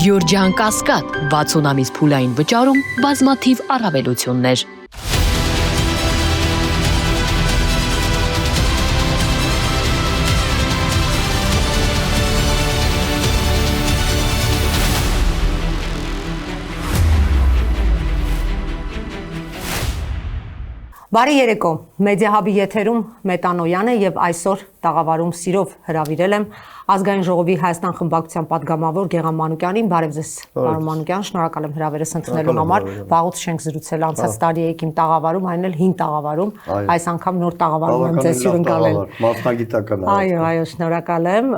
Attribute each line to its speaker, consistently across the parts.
Speaker 1: Գյուրջան Կասկադ 60 ամիս փուլային վճարում բազմաթիվ առավելություններ։
Speaker 2: Բարի երեկո, Մեդիահաբի եթերում Մետանոյան է եւ այսօր տաղավարում սիրով հրավիրել եմ Ազգային ժողովի Հայաստան խմբակցության падգամավոր Գեղամ Մանուկյանին։ Բարև ձեզ, պարոն Մանուկյան, շնորհակալ եմ հրավերս ընդունելու համար։ Վաղուց չենք զրուցել, անցած տարի եք իմ տաղավարում, այն էլ հին տաղավարում, այս անգամ նոր տաղավարում եմ ձեզ հյուրընկալել։
Speaker 3: Մասնագիտական։
Speaker 2: Այո, շնորհակալ եմ։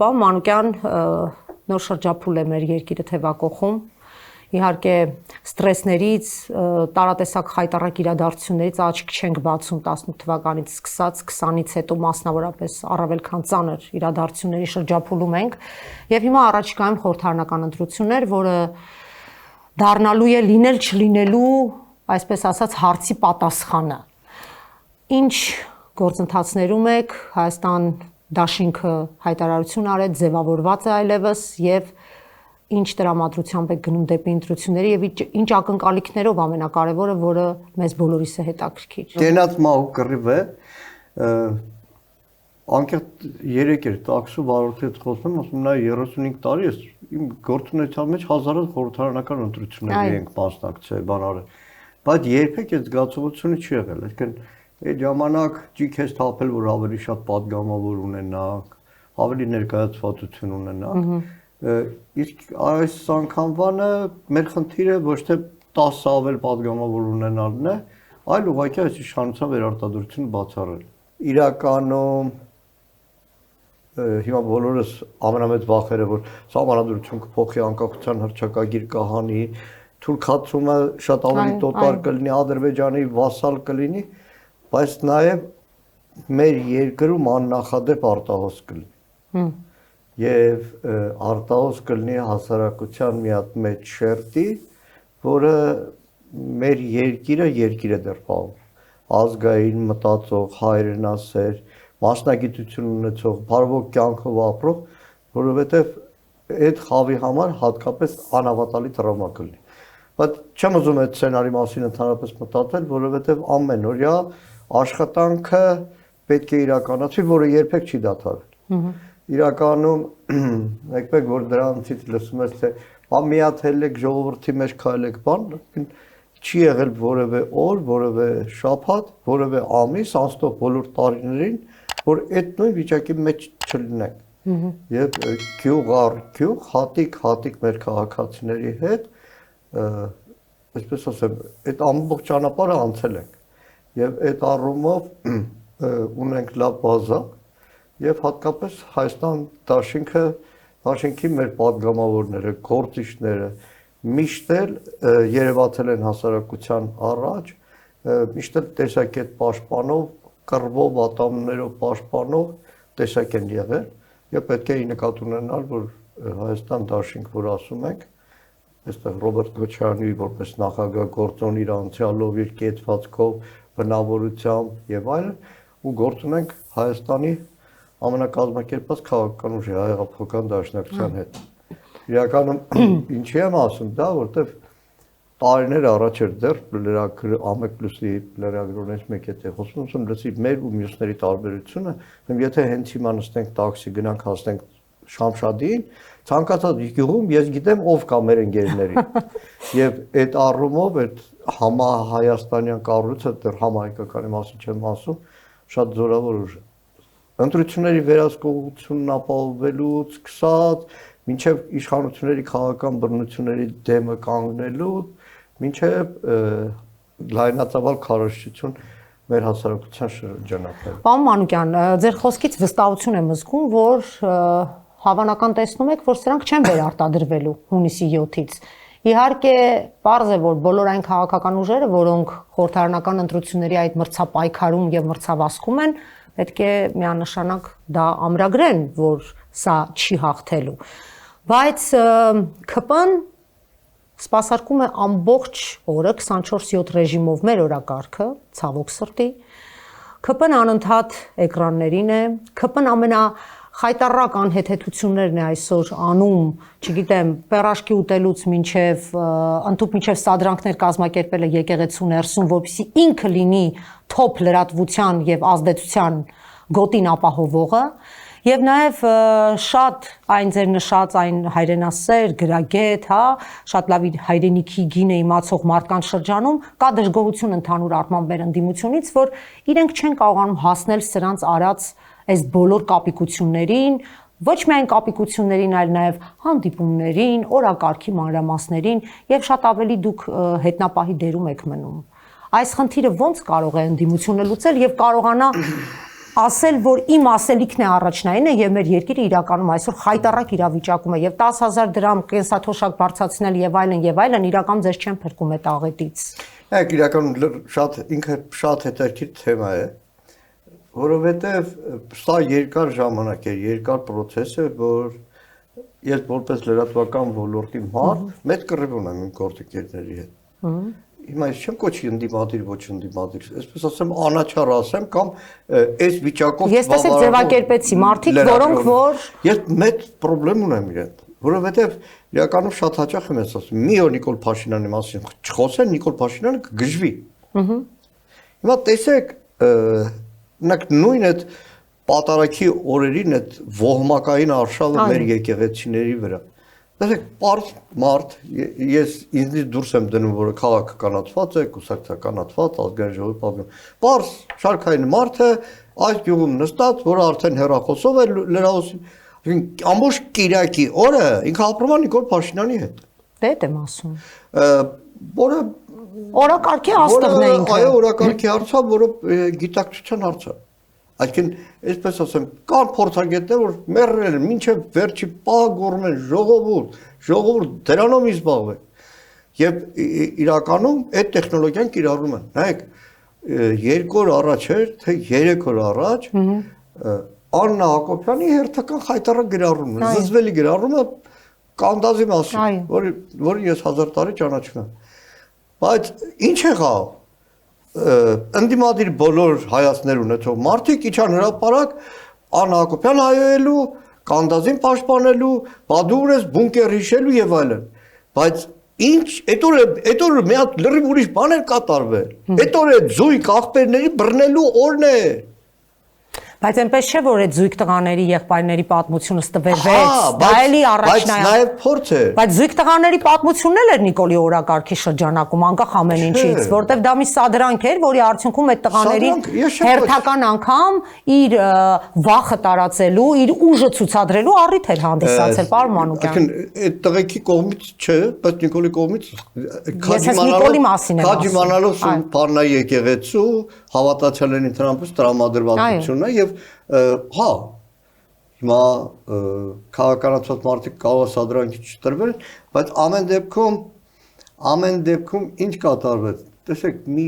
Speaker 2: Պարոն Մանուկյան, նոր շրջափուլ է մեր երկիրը թևակողում։ Իհարկե ստրեսներից, տարատեսակ խայտառակ իրադարձություններից աչք չենք բացում 18 թվականից սկսած 20-ից հետո մասնավորապես առավել քան ծանր իրադարձությունների շրջափուլում ենք եւ հիմա առաջիկայում խորհրդարանական ընտրություններ, որը դառնալու է լինել չլինելու, այսպես ասած, հարցի պատասխանը։ Ինչ գործընթացներում եք Հայաստան դաշինքը հայտարարություն արեց, ձևավորված է այլևս եւ ինչ տրամադրությամբ եք գնում դեպի ընտրությունները եւ ինչ ակնկալիքներով ամենակարևորը, որը մեզ բոլորիս է հետաքրքիր։
Speaker 3: Տենած մահու կռիվ է, անկեղծ 3 տաքսու վարորդի հետ խոսում, ասում նա 35 տարի է, իմ գործունեության մեջ հազարավոր խորհրդարանական ընտրությունների ենք մասնակցել, բանարը, բայց երբեք այդ զգացողությունը չի եղել, այսինքն այդ ժամանակ չի քեզ թափել, որ ավելի շատ падգամավոր ունենաք, ավելի ներկայացվածություն ունենաք։ Իսկ այս անգամվանը մեր խնդիրը ոչ թե 10 ավել падգամավոր ունենալն է, այլ ուղղակի այս իշխանության վերարտադրությունը բացառել։ Իրականում հիմա բոլորս ամենամեծ վախերը, որ սահմանադրություն կփոխի, անկախության հռչակագիր կհանի, թուրքացումը շատ ավելի տոտալ կլինի, Ադրբեջանի վասալ կլինի, բայց նաև մեր երկրում աննախադեպ արտահոս կլինի։ Եվ արտահոս կլինի հասարակության մի հատ մեծ շերտի, որը մեր երկիրը է դեռ պահում, ազգային մտածող, հայրենասեր, մասնագիտություն ունեցող, բարվոք կյանքով ապրող, որովհետև այդ խավի համար հատկապես անհավատալի տրավմա կլինի։ Բայց չեմ ուզում այդ սցենարի մասին ընդհանրապես մտածել, որովհետև ամենօրյա աշխատանքը պետք է իրականացվի, որը երբեք չի դադարել։ Իրականում եկեք որ դրանցից լսում ես թե միաթել եք ժողովրդի մեջ քայլեք բան չի եղել որևէ օր, որևէ շաբաթ, որևէ ամիս անցնող բոլոր տարիներին, որ այդ նույն վիճակի մեջ չլինենք։ Եվ գյուղ առ գյուղ, հատիկ մեր քաղաքացիների հետ, այսպես ասեմ, այդ ամբողջ ճանապարհը անցել ենք։ Եվ այդ առումով ունենք լավ բազա Եվ հատկապես Հայաստան դաշինքի մեր падգամավորները, գործիչները միշտ էլ երևացել են հասարակության առաջ, միշտ էլ տեսակետ պաշտպանող, կռվով, ատամներով պաշտպանող տեսակ են եղել, եւ պետք է նկատի ունենալ, որ Հայաստան դաշինք, որ ասում ենք, այստեղ Ռոբերտ Քոչարյանի որպես նախագահ գործոն իր անցյալով, իր կեցվածքով, բնավորությամբ եւ այլն, ու գործ ունենք Հայաստանի ամենակազմակերպված քաղաքական ուժի Հայ-հեղափոխական դաշնակցության հետ։ Իրականում ինչի եմ ասում դա, որտեվ տարիներ առաջ էր դեռ լրագրողի Ամեկ+-ի լրագրողներից մեկի հետ խոսում, ասում լսի մեր ու մյուսների տարբերությունը, եթե հենց հիմա նստենք տաքսի գնանք հասնենք Շամշադին, ցանկացած գյուղում ես գիտեմ ով կա մեր ընկերներին։ Եվ այդ առումով այդ համահայաստանյան կառույցը դեռ համահայկականի մասին չեմ ասում, շատ զորավոր ուժ է։ Ընտրությունների վերահսկողությունն ապահովելուց սկսած, մինչև իշխանությունների քաղաքական բռնությունների դեմը կանգնելու, մինչև լայնածավալ քարոզչություն մեր հասարակության շրջանակներում։
Speaker 2: Պարոն Մանուկյան, ձեր խոսքից վստահություն եմ զգում, որ հավանական տեսնում եք, որ սրանք չեն վերարտադրվելու հունիսի 7-ից։ Իհարկե, պարզ է, որ բոլոր այն քաղաքական ուժերը, որոնք խորհրդարանական ընտրությունների այդ մրցապայքարում եւ մրցավազքում են, պետք է միանշանակ դա ամրագրեն, որ սա չի հաղթելու։ Բայց ԿՊ-ն սպասարկում է ամբողջ օրը 24/7 ռեժիմով մեր օրակարգը, ցավոք սրտի։ ԿՊ-ն անընդհատ էկրաններին է, ԿՊ-ն խայտառակ անհեթեթություններն է այսօր անում, չգիտեմ, պերաշկի ուտելուց մինչև ընդհանուր մինչև սադրանքներ կազմակերպելը եկեղեցու ներսում, որպեսզի ինքը լինի թոփ լրատվության եւ ազդեցության գոտին ապահովողը, եւ նաեւ շատ այն ձեր նշած այն հայրենասեր, գրագետ, հա, շատ լավ հայրենիքի գինը իմացող մարդկանց շրջանում կա դժգոհություն ընդհանուր առմամբ մեր ընդդիմությունից, որ իրենք չեն կարողանում հասնել սրանց արած այս բոլոր կապիկություններին, ոչ միայն կապիկություններին, այլ նաև հանդիպումներին, օրակարգի մանրամասներին եւ շատ ավելի դուք հետնապահի դերում եք մնում։ Այս խնդիրը ո՞նց կարող է ընդդիմությունը լուծել եւ կարողանա ասել, որ իմ ասելիքն է առաջնայինը եւ մեր երկիրը իրականում այսօր խայտառակ իրավիճակում է եւ 10,000 դրամ կենսաթոշակ բարձրացնել եւ այլն իրական ձեզ չեն փրկում այդ աղետից։
Speaker 3: Այդ իրականում շատ ինքը շատ հետաքրքիր թեմա է, որովհետեւ սա երկար ժամանակ է, երկար process է, որ ես որպես լրատվական ոլորտի մարդ մեծ կռիվ ունեմ իմ գործընկերների հետ։ Հիմա ես չեմ կոչի ընդդիմադիր, ոչ ընդդիմադիր, այսպես ասեմ, անաչառ ասեմ կամ այս վիճակով
Speaker 2: ես տեսեք ձևակերպեցի մարդիկ, որոնք որ
Speaker 3: ես մեծ խնդրեմ ունեմ իրեն, որովհետև իրականում շատ հաճախ եմ ասում, մի օր Նիկոլ Փաշինյանի մասին չխոսեն, Նիկոլ Փաշինյանը կգժվի։ Հիմա տեսեք, նույն այդ պատարագի օրերին այդ ոհմակային արշավը մեր եկեղեցիների վրա։ Տեսեք, պարզ մարդ, ես ինձնից դուրս եմ դնում, որ քաղաքը կանացված է, կուսակցականացված, ազգային ժողովի պատգամ։ Պարզ շարքային մարդը այս գյուղում նստած, որ արդեն հեռախոսով է լրահոսին, ամբողջ կիրակի օրը ինքը ապրում է Նիկոլ Փաշինյանի հետ։
Speaker 2: Դե եմ ասում։
Speaker 3: Որը
Speaker 2: օրակարգի աստղն է ինքը։
Speaker 3: Այո, օրակարգի հարց է, որը գիտակցության հարց է։ Այսինքն, այսպես ասեմ, կան փորձագետներ, որ մեռնել են, մինչև վերջի պահը գոռում են ժողովուրդ դրանով զբաղվեք։ Եվ իրականում այդ տեխնոլոգիան կիրառում են։ Նայեք, 2 օր առաջ էր, թե 3 օր առաջ Աննա Հակոբյանի հերթական խայտառակ գրառումն է, զզվելի գրառումը Կանդազի մասին, որին ես 1000 տարի ճանաչում եմ։ Բայց ինչ եղավ։ Ընդդիմադիր բոլոր հայացքներ ունեցող մարդիկ իջան հրապարակ Աննա Հակոբյան հայելու, Կանդազին պաշտպանելու, բադու ես բունկեր հիշելու եւ այլն։ Բայց ինչ, այդ օրը մի հատ լրիվ ուրիշ բան էր կատարվել։ Այդ օրը զույգ աղբերների բռնելու օրն է։
Speaker 2: Բայց այնպես չէ, որ այդ զույգ տղաների եղբայրների պատմությունը ստվերվեց, դա էլի առաջնայ։
Speaker 3: Բայց նաև փորձ է։
Speaker 2: Բայց զույգ տղաների պատմությունն էլ էր Նիկոլի օրակարգի շրջանակում, անկախ ամեն ինչից, որտեվ դա մի սադրանք էր, որի արդյունքում այդ տղաներին հերթական անգամ իր վախը տարածելու, իր ուժը ցուցադրելու առիթ էր հանդիսացել, պարոն Մանուկյան։
Speaker 3: Այդ տղեկի կողմից չէ, բայց Նիկոլի կողմից
Speaker 2: քաջիմանալով
Speaker 3: Փարնայի եկեղեցու հավատացյալ են Թրամփից տրամադրվածությունն է եւ հա հիմա քաղաքականացված մարդիկ կարող սադրանքի չտրվել, բայց ամեն դեպքում ինչ կատարվեց։ Տեսեք, մի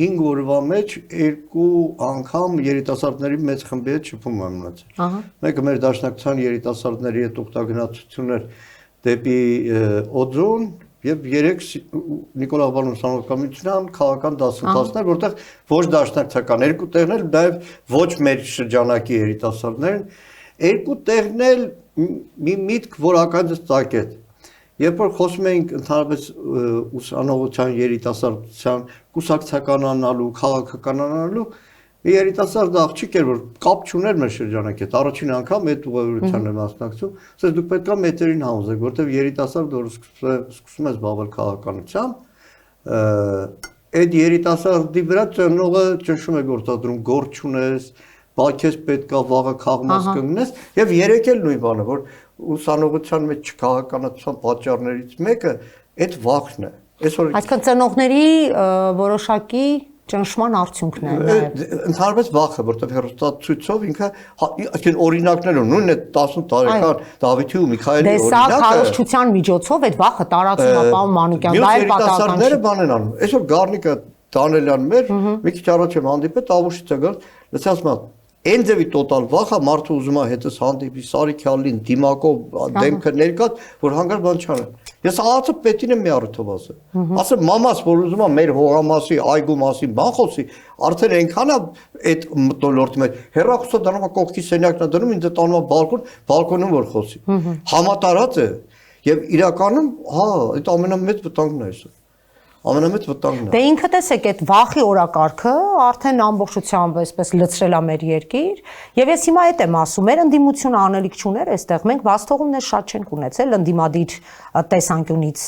Speaker 3: 5 օրվա մեջ 2 անգամ երիտասարդների մեծ խմբի հետ շփում եմ ունեցել։ Մեկը մեր դաշնակցության երիտասարդների հետ ուխտագնացություններ դեպի Օձոն եւ 3 Նիկոլ Աղբանյան ուսանողական քաղաքական դասընթացներ, որտեղ ոչ դաշնակցական 2 տեղն էլ նաեւ ոչ մեր շրջանակի երիտասարդներ, 2 տեղն էլ մի միտք որականից ծագեց։ Երբ որ խոսում էինք ընդհանրապես ուսանողության երիտասարդության կուսակցականանալու, քաղաքականանալու, մի երիտասարդ աղջիկ էր, որ կապ չուներ մեր շրջանակի հետ, առաջին անգամ այդ ուղղությունն է մասնակցում, ասես դուք պետք է մեծերին համոզեք, որտեղ երիտասարդ որ սկսում է զբաղվել քաղաքականությամբ, այդ երիտասարդի վրա ծնողը ճնշում է գործադրում, գործ չունես, բակես պետք է վաղը քաղմաս կանգնես, եւ երեք էլ նույն բանը, որ ուսանողության մեջ քաղաքականացման պատճառներից մեկը այդ վախն է։
Speaker 2: Այսինքն ծնողների որոշակի ճնշման արդյունքն է նաև։
Speaker 3: Ընդհանրապես վախը, որտեղ հերոստատուցով ինքը, այսինքն օրինակները նույնն է 18 տարեկան Դավիթի ու Միքայելի օրինակը։
Speaker 2: Դե սա քարոզչության միջոցով այդ վախը տարածում է պարոն Մանուկյան, դա էլ պատահական չէ։
Speaker 3: Բան են անում։ Այսօր Գառնիկը Դանելյան մեր մի քիչ առաջ եմ հանդիպել, Տավուշից է գալ, լսած մա Այն ձևի տոտալ վախը մարդը ուզում է հետս հանդիպի Սարիքյանին դիմակով դեմքը ներկատ, որ հանգար բան չանեն։ Ես աղացը պետին եմ մի առիթով ասել։ Ասեմ մամաս, որ ուզում է մեր հողամասի, այգու մասին բան խոսի, արդեն այնքան է այդ մտոլորտում է։ Հեռախոսը դառնում է կողքի սենյակն է դնում, ինձ տանում է բալկոնում որ խոսի։ Համատարած է եւ իրականում, հա, այդ ամենամեծ վտանգն է այսօր։ Ամենամեծ վտանգն է։
Speaker 2: Դե ինքդ տեսեք այդ վախի օրակարգը արդեն ամբողջությամբ այսպես լցրել է մեր երկիր, եւ ես հիմա այդ եմ ասում, մեր ընդդիմությունը անելիք չուներ այստեղ, մենք բացթողումներ շատ չենք ունեցել ընդդիմադիր տեսանկյունից։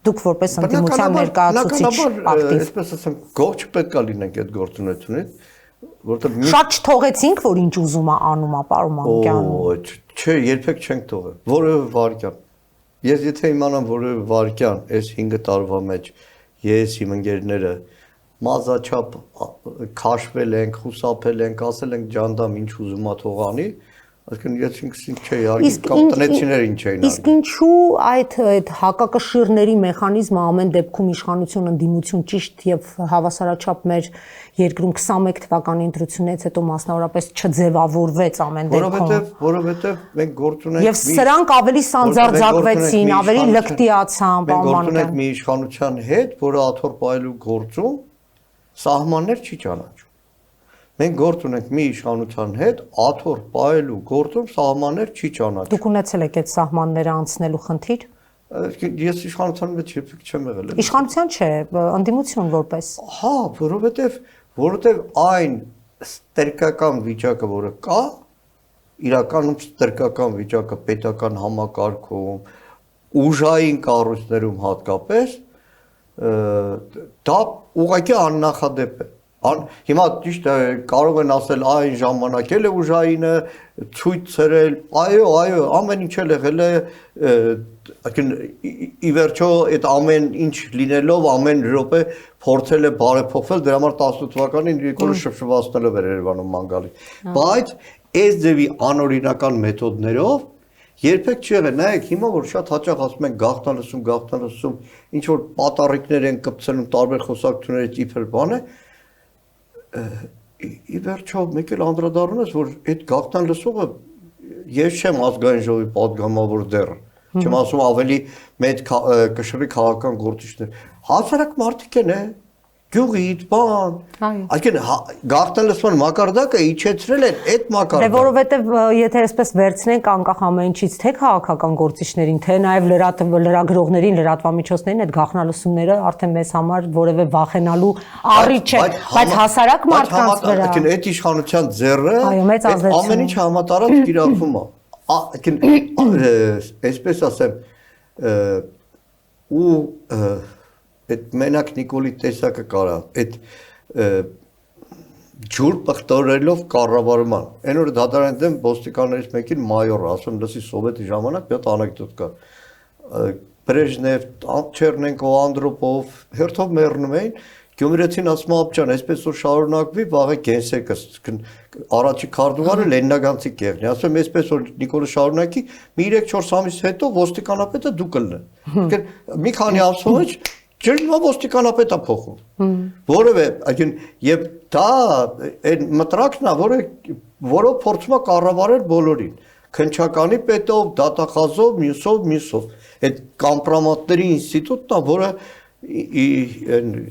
Speaker 2: Դուք որպես ընդդիմության ներկայացուցիչ ակտիվ։
Speaker 3: Այսպես ասեմ, գող չպետք է լինենք այդ գործունեությունից, որովհետեւ
Speaker 2: շատ չթողեցինք, որ ինչ ուզում է անում է, պարոն Մանուկյան։
Speaker 3: Չէ, երբեք չենք թողել։ Որևէ վարքյան։ Ես եթե իմանամ որևէ վարքյան այս 5 տարվա մեջ ես իմ ընկերները մազաչափ քաշվել ենք, խուսափել ենք, ասել ենք ջանդամ ինչ ուզում ա թողանի, այսինքն ես ինքս չէի արի կամ տնեցիները ինչ էին արի։
Speaker 2: Իսկ ինչու այդ հակակշիռների մեխանիզմը ամեն դեպքում իշխանություն ընդդիմություն ճիշտ եւ havasarachap մեր երկրում 21 թվականի ընտրությունից հետո մասնավորապես չձևավորվեց ամեն դեպքում։
Speaker 3: Որովհետեւ մենք գործ ունենք
Speaker 2: Եվ սրանք ավելի սանձարձակվեցին, ավելի լկտիացան,
Speaker 3: մենք գործ ունենք մի իշխանության հետ, որը աթոռ պայելու գործում սահմաններ չի ճանաչում։ Մենք գործ ունենք մի իշխանության հետ, աթոռ պայելու գործում սահմաններ չի ճանաչում։
Speaker 2: Դուք ունեցել եք այդ սահմանները անցնելու խնդիր։
Speaker 3: Ես իշխանության մեջ երբեք չեմ եղել։
Speaker 2: Իշխանության չէ, ընդդիմություն որպես։
Speaker 3: Հա, որովհետև այն ստրկական վիճակը, որը կա, իրականում ստրկական վիճակը պետական համակարգում, ուժային կառույցներում հատկապես, դա ուղղակի աննախադեպ է։ Հիմա ճիշտ է կարող են ասել այն ժամանակ էլ է ուժայինը ցույց ցրել, այո, ամեն ինչ էլ եղել է, ի վերջո այդ ամեն ինչ լինելով ամեն րոպե փորձել է բարեփոխվել, դրա համար 18 թվականին Նիկոլը շփշվածնելով էր Երևանում մանգալի։ Բայց այս ձևի անօրինական մեթոդներով երբեք չի եղել, նայեք, հիմա որ շատ հաճախ ասում են գաղտնալսում, ինչ որ պատառիկներ են կպցնում տարբեր խոսակցություններից իբր բան է, ի վերջո մեկ էլ անդրադառնում ես, որ այդ գաղտնան լսողը ես չեմ ազգային ժողովի պատգամավոր դեռ, չեմ ասում ավելի մեծ կշռի քաղաքական գործիչներ, հասարակ մարդիկ են, գյուղից, բան, այսինքն գաղտնան լսման մակարդակը իջեցրել են այդ մակարդակը։
Speaker 2: Դե որովհետև եթե այսպես վերցնենք անկախ ամեն ինչից, թե քաղաքական գործիչներին, թե նաև լրագրողներին, լրատվամիջոցներին, այդ գաղտնալսումները արդեն մեզ համար որևէ վախենալու առիթ չէ, բայց հասարակ մարդկանց վրա։
Speaker 3: Այսինքն այդ իշխանության ձեռը ամեն ինչ համատարած կիրառվում է։ Այսինքն այսպես ասեմ, ու այդ մենակ Նիկոլի տեսակը կարա, այդ ջուր պղտորելով կառավարման։ Այն օրը դատարանի դեմ ոստիկաններից մեկին մայորը ասում, լսի սովետի ժամանակ մի հատ անեկդոտ կա։ Բրեժնև, Չեռնենկո, Անդրոպով հերթով մեռնում էին, Գյումրեցին ասում ափճան, այսպես որ շարունակվի, վաղը գենսեկը, առաջի քարտուղարը Լենինագանցի կեղնի, ասում այսպես որ Նիկոլը շարունակի, մի 3-4 ամիս հետո ոստիկանապետը դու կլնի։ Մի քանի ամսով ջրնա ոստիկանապետը փոխում։ Որովե, այսինքն եւ դա այն մտրակն է, որով փորձում է կառավարել բոլորին։ Քնչականի պետով, դատախազով, մյուսով։ Այդ կամպրոմատների ինստիտուտն է, որը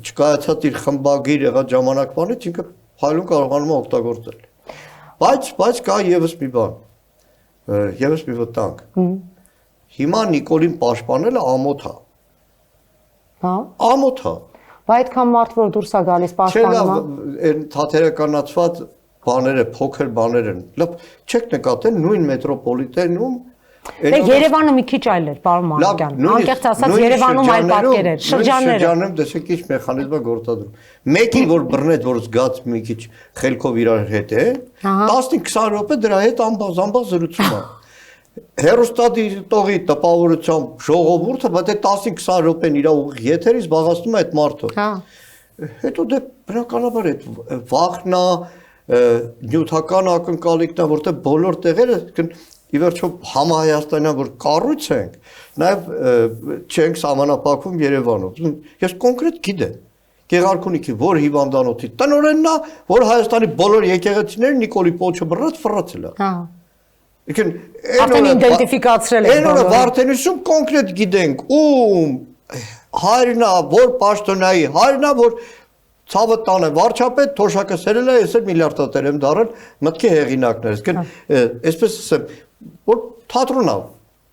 Speaker 3: չկայացած իր խմբագիր եղած ժամանակվանից ինքը փայլուն կարողանում է օգտագործել։ Բայց կա եւս մի բան, եւս մի վտանգ։ Հիմա Նիկոլին պաշտպանելը ամոթ է։
Speaker 2: Հա։
Speaker 3: Ամոթ է։
Speaker 2: Բայց այդքան մարդ որ դուրս է գալիս պաշտպանում։
Speaker 3: Այն թատերականացված բաները, փոքր բաներ են։ Լավ, չեք նկատել նույն մետրոպոլիտենում
Speaker 2: Երևանը մի քիչ այլ էր, պարոն Մանուկյան։ Անկեղծ ասած Երևանում այլ պատկեր էր, շրջանները։
Speaker 3: Շրջանում տեսեք ինչ մեխանիզմը գործադրում։ Մեկին որ բռնեց, որ զգաց մի քիչ խելքով իրար հետ է, 15-20 րոպե դրա հետ ամբողջ զրուցում է։ Հերոստատի տպավորությամբ ժողովուրդը, բայց այդ 15-20 րոպեն իր ուղիղ եթերից զբաղացնում է այդ մարդը։ Հա։ Հետո դե բնականաբար այդ վախն է, նյութական ակնկալիքն է, որտեղ բոլոր տեղերը ի վերջո համահայաստանյան որ կառույց ենք, նաև չենք սահմանափակվում Երևանով։ Ես կոնկրետ գիտեմ։ Գեղարքունիքի որ հիվանդանոցի տնօրենն է, որ Հայաստանի բոլոր եկեղեցիները Նիկոլի Պոչը բռած ֆռացել է։
Speaker 2: Հա։
Speaker 3: Եկեն
Speaker 2: Արդեն իդենտիֆիկացրել եք
Speaker 3: բոլորը։ Վարդենիսում կոնկրետ գիտենք, ում հայրնա, որ պաշտոնայի, հայրնա, որ ցավը տանը վարչապետ, թոշակը սերել է, ես էլ միլիարդատեր եմ դարել, մտքի հեղինակներ։ Եկեն այսպես ասեմ, որ թատրոնա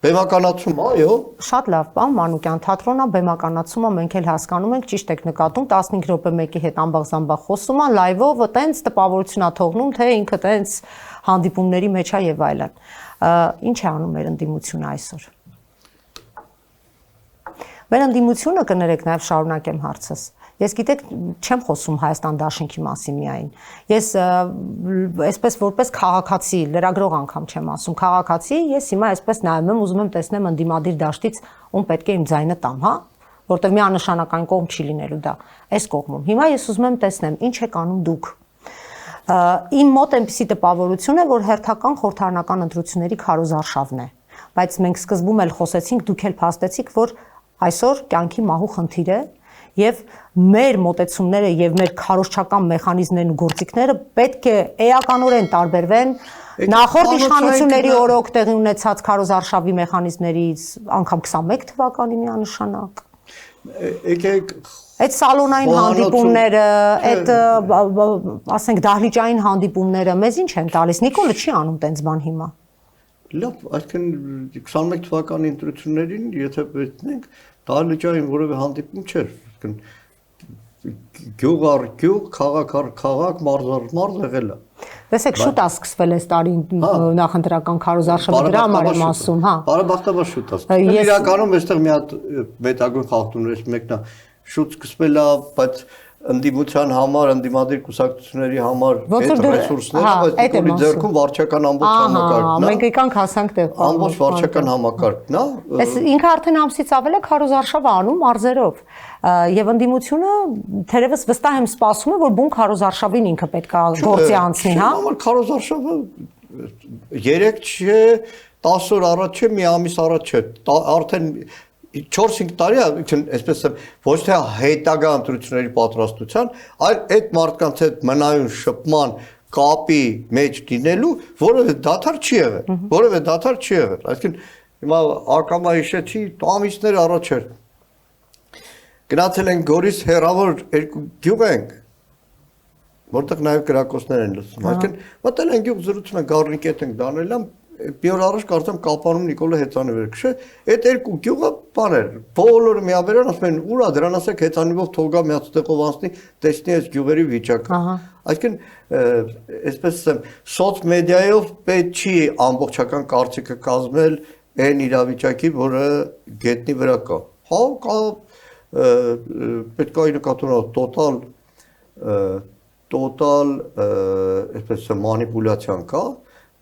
Speaker 3: բեմականացում, այո։
Speaker 2: Շատ լավ, պարոն Մանուկյան, թատրոնա բեմականացումը մենք էլ հասկանում ենք, ճիշտ եք նկատում, 15 րոպե մեկի հետ ամբողջ խոսում է, լայվով տենց տպավորություն է թողնում, թե ինքը տենց հանդիպումների մեջ է եւ այլն։ Ինչ է անում մեր ընդդիմությունը այսօր։ Մեր ընդդիմությունը կներեք նաեւ շարունակեմ հարցս։ Ես գիտեք, չեմ խոսում Հայաստան Դաշինքի մասին միայն։ Ես այսպես որպես քաղաքացի, լրագրող անգամ չեմ ասում, քաղաքացի, ես հիմա այսպես նայում եմ, ուզում եմ տեսնեմ ընդդիմադիր դաշտից ում պետք է իմ ձայնը տամ, հա, որտեղ միանշանական կողմ չի լինելու դա, այս կողմում։ Հիմա ես ուզում եմ տեսնեմ, ինչ եք անում դուք։ Իմ մոտ այնպիսի տպավորություն է, որ հերթական խորհրդարանական ընտրությունների քարոզարշավն է, բայց մենք սկզբում էլ խոսեցինք, դուք էլ փաստեցիք, որ այսօր կյանքի մահու խնդիր է եւ մեր մոտեցումները եւ մեր քարոզչական մեխանիզմներն ու գործիքները պետք է էականորեն տարբերվեն նախորդ իշխանությունների օրոք տեղի ունեցած քարոզարշավի մեխանիզմներից անգամ 21 թվականի միանշանակ։
Speaker 3: Եկեք
Speaker 2: այդ սալոնային հանդիպումները, այդ ասենք դահլիճային հանդիպումները մեզ ինչ են տալիս։ Նիկոլը չի անում տենց բան հիմա։
Speaker 3: Լավ, այսինքն 21 թվականի ընտրություններին, եթե վերցնենք, դահլիճային որևէ հանդիպում չէր, գյուղ առ գյուղ, քաղաք առ քաղաք, մարզ առ մարզ եղել է։
Speaker 2: Տեսեք, շուտ է սկսվել այս տարի նախընտրական քարոզարշավը, դրա համար եմ ասում, հա։
Speaker 3: Բարեբախտաբար շուտ է սկսվել։ Իրականում այստեղ մի հատ պետագույն խախտումներից մեկն է, շուտ սկսվել է, բայց ընդդիմության համար, ընդդիմադիր կուսակցությունների համար այդ ռեսուրսները, բայց Նիկոլի ձեռքում վարչական ամբողջ համակարգն է։
Speaker 2: Մենք եկանք հասանք տեղ։
Speaker 3: Ամբողջ վարչական համակարգն է։
Speaker 2: Այս ինքը արդեն ամսից ավել է քարոզարշավ անում մարզերով։ Եվ ընդդիմությունը թերևս վստահ եմ սպասում է, որ բուն քարոզարշավին ինքը պետք է գործի անցնի, հա։
Speaker 3: Համար քարոզարշավը 3 չէ, 10 օր առաջ չէ, մի ամիս առաջ չէ։ Արդեն 4-5 տարի է, այսպես եմ, ոչ թե հետագա ընտրությունների պատրաստության, այլ այդ մարդկանց հետ մնայուն շփման կապի մեջ լինելու որևէ դադար չի եղել, որևէ դադար չի եղել։ Այսինքն հիմա ակամա հիշեցի, ամիսներ առաջ էր։ Գնացել ենք Գորիս հեռավոր երկու գյուղ ենք, որտեղ նաև կրակոցներ են լսում։ Այսինքն մտել ենք գյուղ զրուցում ենք, գառնիկետ ենք դանել եմ, մի օր առաջ կարծեմ կապանում Նիկոլը հեծանիվ էր քշե, այդ երկու գյուղը բան էր, բոլորը միաբերան ասում են ուրա դրան ասեք հեծանիվով թողա միացտեղով անցնի, տեսնի այս գյուղերի վիճակը։ Այսինքն այսպես ասեմ, սոցմեդիայով պետք չի ամբողջական կարծիքը կազմել այն իրավիճակի, որը գետնի վրա կա։ Հա, կա պետք է նկատի տոտալ այսպես մանիպուլյացիան կա,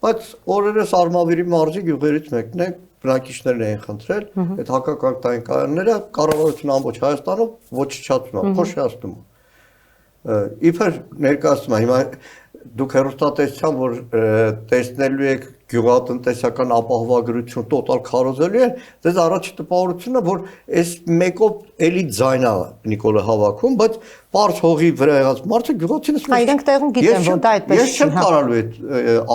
Speaker 3: բայց օրերս Արմավիրի մարզի գյուղերից մեկն է, բնակիչներն էին խնդրել, այդ հակակարգային կայանները կառավարությունը ամբողջ Հայաստանով ոչնչացնում է, փոշիացնում է։ Իբր ներկայացնում է, հիմա դուք հեռուստատեսության, որ տեսնելու եք գյուղատնտեսական ապահովագրություն տոտալ քարոզելու են, դες առաջի տպավորությունը, որ այս մեկով էլի ձայնա Նիկոլը հավաքում, բայց բարձ հողի վրա եղած մարդը գյուղացինս
Speaker 2: իրենք տեղում գիտեն, որ դա այդպես չի։
Speaker 3: Ես չեմ կարալու այդ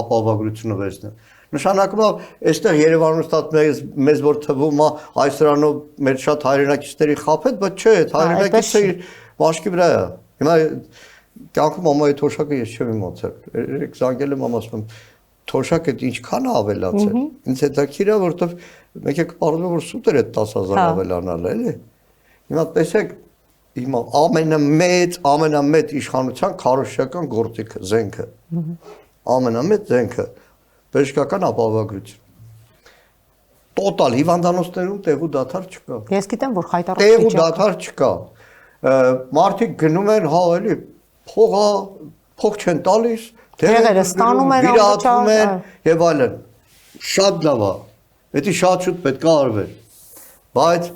Speaker 3: ապահովագրությունը վերցնել։ Նշանակում է, այստեղ Երևանում ստացվում մեզ որ թվում է այս սրանով մեր շատ հայրենակիցների խաբետ, բայց չէ, այդ հայրենակիցը իր մաշկի վրա է։ Հիմա կյանքում մամայի թոշակը ես չեմ իմացել։ Երեք զանգել եմ մամ ասում թոշակը ինչքան է ավելացել։ Ինձ հետաքրքիր է, որովհետև մեկ է կպարզվում որ սուտ էր այդ 10,000 ավելանալը, էլի։ Հիմա տեսեք, հիմա ամենամեծ իշխանության քարոզչական գործիքը, զենքը։ Ամենամեծ զենքը բժշկական ապահովագրություն։ Տոտալ հիվանդանոցներում տեղու դադար չկա։
Speaker 2: Ես գիտեմ, որ խայտառակ
Speaker 3: տեղու դադար չկա։ Մարդիկ գնում են, հա, էլի փող չեն տալիս,
Speaker 2: տեղերը ստանում են,
Speaker 3: վիրահատում են եւ այլն։ Շատ լավ է։ Դա շատ շուտ պետք է արվեր։ Բայց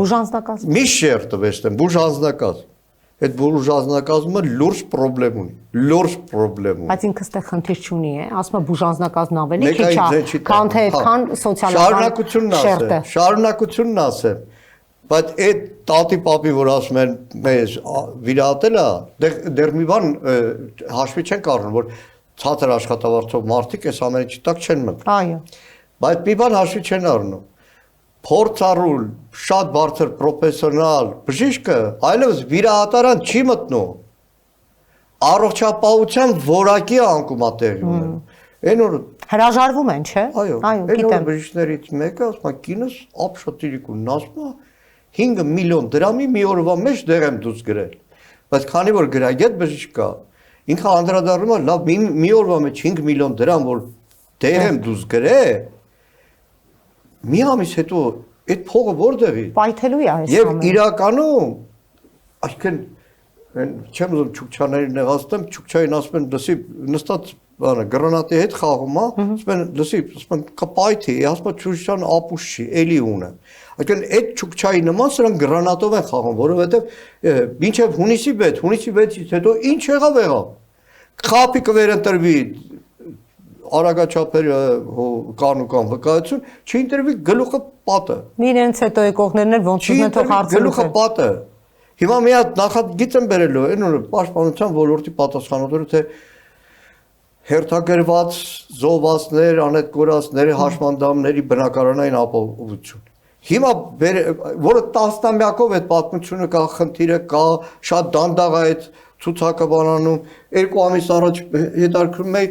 Speaker 2: բուժանձնակազմ։
Speaker 3: Մի շերտ տվեցնեմ, բուժանձնակազմ։ Այդ բուժանձնակազմը լուրջ խնդրեմ ունի, լուրջ խնդրեմ ունի։
Speaker 2: Բայց ինքը ստեղ խնդիր չունի, է, ասում է բուժանձնակազմն ավելի քիչ է, քան թե այդքան սոցիալական շերտը։
Speaker 3: Շարունակությունն ասեմ։ Բայց այդ տատի պապի, որ ասում են մեզ վիրահատել է, դեռ մի բան հաշվի չենք առնում, որ ցածր աշխատավարձով մարդիկ այս ամենի տակ չեն մտնում։
Speaker 2: Այո։
Speaker 3: Բայց մի բան հաշվի չեն առնում։ Փորձառու, շատ բարձր պրոֆեսիոնալ բժիշկը այլևս վիրահատարան չի մտնում։ Առողջապահության որակի անկումա տեղի ունենում։ Այն որ
Speaker 2: Հրաժարվում են, չէ։
Speaker 3: այո, այն որ բժիշկներից մեկը ասում է կինս ապշոտիրիկ ունի, ասում է 5 միլիոն դրամի մի օրվա մեջ դեր եմ դուրս գրել։ Բայց քանի որ գրագետ բժիշկ կա, ինքը անդրադառնում է լավ մի օրվա մեջ 5 միլիոն դրամ որ դեր եմ դուրս գրել, մի ամիս հետո այդ փողը որտեղի։
Speaker 2: Պայթելու է այս
Speaker 3: Եվ
Speaker 2: ամենը։
Speaker 3: իրականում, այսինքն չեմ ուզում Չուկչաների նեղացնեմ, Չուկչային ասում են լսի նստած բանը գրանատի հետ խաղում է, ասում են լսի, ասում են կպայթի, ասում են Չուկչան ապուշ չի, էլի ունը։ Այսինքն այդ Չուկչայի նման սրանք գրանատով են խաղում, որովհետև մինչև հունիսի 6-ից հետո ինչ եղավ։ Խափի կվերընտրվի արագաչափերի կանուկան վկայություն, չի ընտրվի գլուխը պատը։
Speaker 2: Իրենց հետո եկողներն էլ ոնց ուզեն թող հարցնեն։
Speaker 3: Գլուխը պատը։ Հիմա մի հատ նախագիծ են բերելու, այն որ պաշտպանության ոլորտի պատասխանատուները թե հերթագրված զոհվածներ, անետգորածների հաշմանդամների բնակարանային ապահովություն։ Հիմա որը տասնամյակով այդ պատմությունը կա, խնդիրը կա, շատ դանդաղ է այդ ցուցակը բանանում, 2 ամիս առաջ հետարկում էի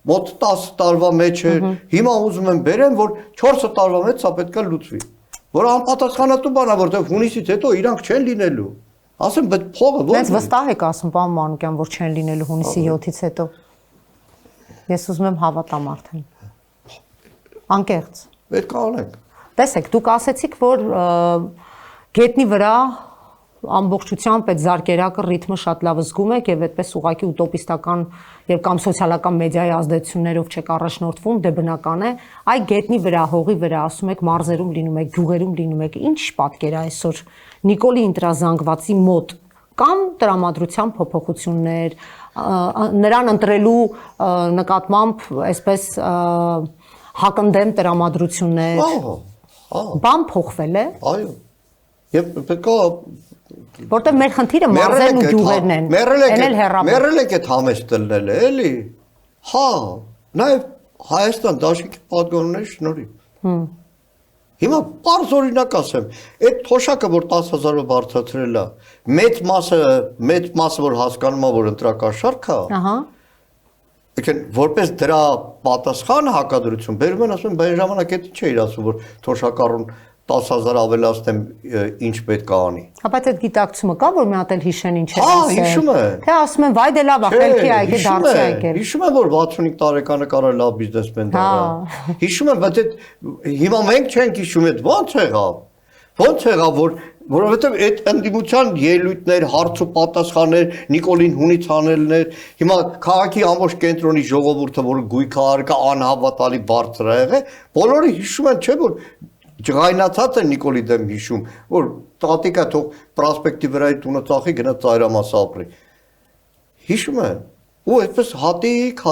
Speaker 3: մոտ 10 տարվա մեջ էր, հիմա ուզում եմ բերեմ, որ 4 տարվա մեջ սա պետք է լուծվի։ Որ անպատասխանատու բան է, որտեղ հունիսից հետո իրանք չեն լինելու։ Ասեմ, բայց փողը ո՞ր։
Speaker 2: Դες վստահ եք ասում, պարոն Մանուկյան, որ չեն լինելու հունիսի 7-ից հետո։ Ես ուզում եմ հավատամ արդեն։ Անկեղծ։
Speaker 3: Պետք է անենք։
Speaker 2: Տեսեք, դուք ասեցիք, որ գետնի վրա ամբողջությամբ այդ զարկերակը ռիթմը շատ լավ զգում եք եւ այդպես ուղղակի ուտոպիստական եւ կամ սոցիալական մեդիայի ազդեցություններով չեք առաջնորդվում, դե բնական է։ Այ գետնի վրա, հողի վրա, ասում եք, մարզերում լինում եք, գյուղերում լինում եք, ինչ պատկեր է այսօր Նիկոլի ընտրազանգվածի մոտ կամ տրամադրության փոփոխություններ, նրան ընտրելու նկատմամբ այսպես հակընդդեմ տրամադրություններ։ Բան փոխվել է։
Speaker 3: Այո։ Եվ պետք է
Speaker 2: Որտեղ մեր խնդիրը մարզերն ու գյուղերն են։
Speaker 3: Մերել եք այդ համեստը լնել, էլի։ Հա, նաև Հայաստան դաշինքի պատգամների շնորհիվ։ Հիմա բարձ օրինակ ասեմ, այդ թոշակը որ 10,000-ը բարձրացրել է, մեծ մասը որ հասկանում է որ ընտրակաշառք է։ Ահա։ Եկեն որպես դրա պատասխան հակադրություն բերում են, ասում են, բան ժամանակ այդ չէ իր ասում որ թոշակառուն 10,000 ավելացնեմ ինչ պետք է անի։
Speaker 2: Բայց այդ գիտակցումը կա որ մի հատ էլ հիշեն ինչ է
Speaker 3: ասել։ Հա, հիշում է։
Speaker 2: Թե ասում են վայ դե լավ է, խելքի է եկել, դարձի է եկել։
Speaker 3: Հիշում եմ որ 65 տարեկանը կարա լավ բիզնեսմեն դառնա։ Հիշում եմ, բայց այդ հիմա մենք չենք հիշում այդ ո՞նց եղավ։ Ո՞նց եղավ որ որովհետև այդ ընդդիմության ելույթներ, հարց ու պատասխաններ, Նիկոլին հունից անելներ, հիմա քաղաքի ամբողջ կենտրոնի ժողովուրդը որ գույքահարկը անհավատալի բարձր է եղել, բոլորը հիշում են, չէ՞ որ ջղայնացած է Նիկոլի դեմ հիշում, որ տատիկա թող պրոսպեկտի վրայի տունը ծախի գնա ծայրամաս ապրի։ Հիշում են։ Ու այդպես հատիկ։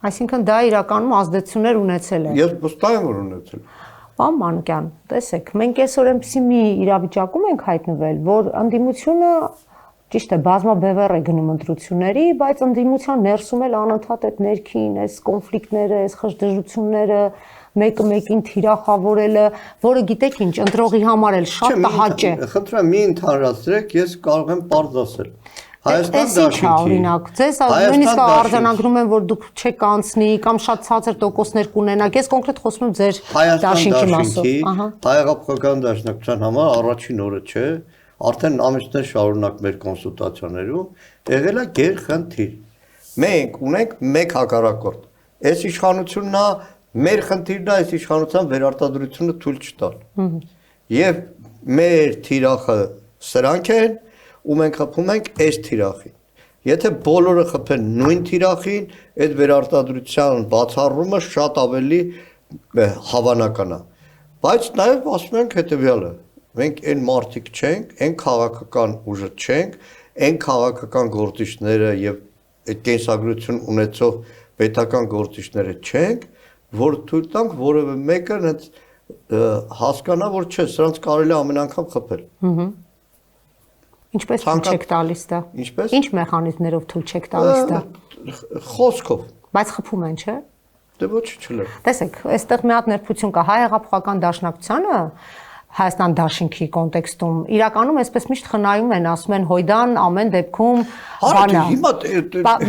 Speaker 2: Այսինքն դա իրականում ազդեցություններ ունեցել է։
Speaker 3: Ես վստահ եմ որ ունեցել։
Speaker 2: Պարոն Մանուկյան, տեսեք, մենք այսօր այնպիսի մի իրավիճակում ենք հայտնվել, որ ընդդիմությունը ճիշտ է, բազմաբևեռ է գնում ընտրությունների, բայց ընդդիմության ներսում էլ անընդհատ այդ ներքին, այս կոնֆլիկտները, այս խժդժությունները, մեկը մեկին թիրախավորելը, որը գիտեք ինչ, ընտրողի համար էլ շատ տհաճ է։
Speaker 3: Խնդրեմ, մի ընդհանրացրեք, ես կարող եմ բարձ ասել։ Հայաստան դաշինքի
Speaker 2: օրինակ, ձեզ նույնիսկ արձանագրում են, որ դուք չեք անցնի կամ շատ ցածր տոկոսներ կունենաք։ Ես կոնկրետ խոսում եմ ձեր դաշինքի մասով։
Speaker 3: Հայ-հեղափոխական դաշնակցության համար առաջին օրը չէ, արդեն ամիսներ շարունակ մեր կոնսուլտացիաներում եղել է գերխնդիր։ Մենք ունենք մեկ հակառակորդ։ Այս իշխանությունն է, մեր խնդիրն է այս իշխանության վերարտադրությունը թույլ չտալ։ Եվ մեր թիրախը սրանք են, ու մենք խփում ենք այս թիրախին։ Եթե բոլորը խփեն նույն թիրախին, այդ վերարտադրության բացառումը շատ ավելի հավանական է։ Բայց նաև ասում ենք հետևյալը. մենք այն մարդիկ չենք, այն քաղաքական ուժը չենք, այն քաղաքական գործիչները եւ այդ կենսագրություն ունեցող պետական գործիչները չենք, որ թույլ տանք որևէ մեկը այդ հասկանա, որ չէ, սրանց կարելի է ամեն անգամ խփել։
Speaker 2: Ինչպես թույլ չեք տալիս դա։
Speaker 3: Ինչպես։
Speaker 2: Ինչ մեխանիզմներով թույլ չեք տալիս դա։
Speaker 3: Խոսքով։
Speaker 2: Բայց խփում են, չէ։
Speaker 3: Դե ոչ չլեր։
Speaker 2: Տեսեք, այստեղ մի հատ ներբություն կա հայ հեղափոխական դաշնակցությանը Հայաստան դաշինքի կոնտեքստում իրականում այսպես միշտ խնայում են, ասում են հոյդան ամեն դեպքում
Speaker 3: Հարա հիմա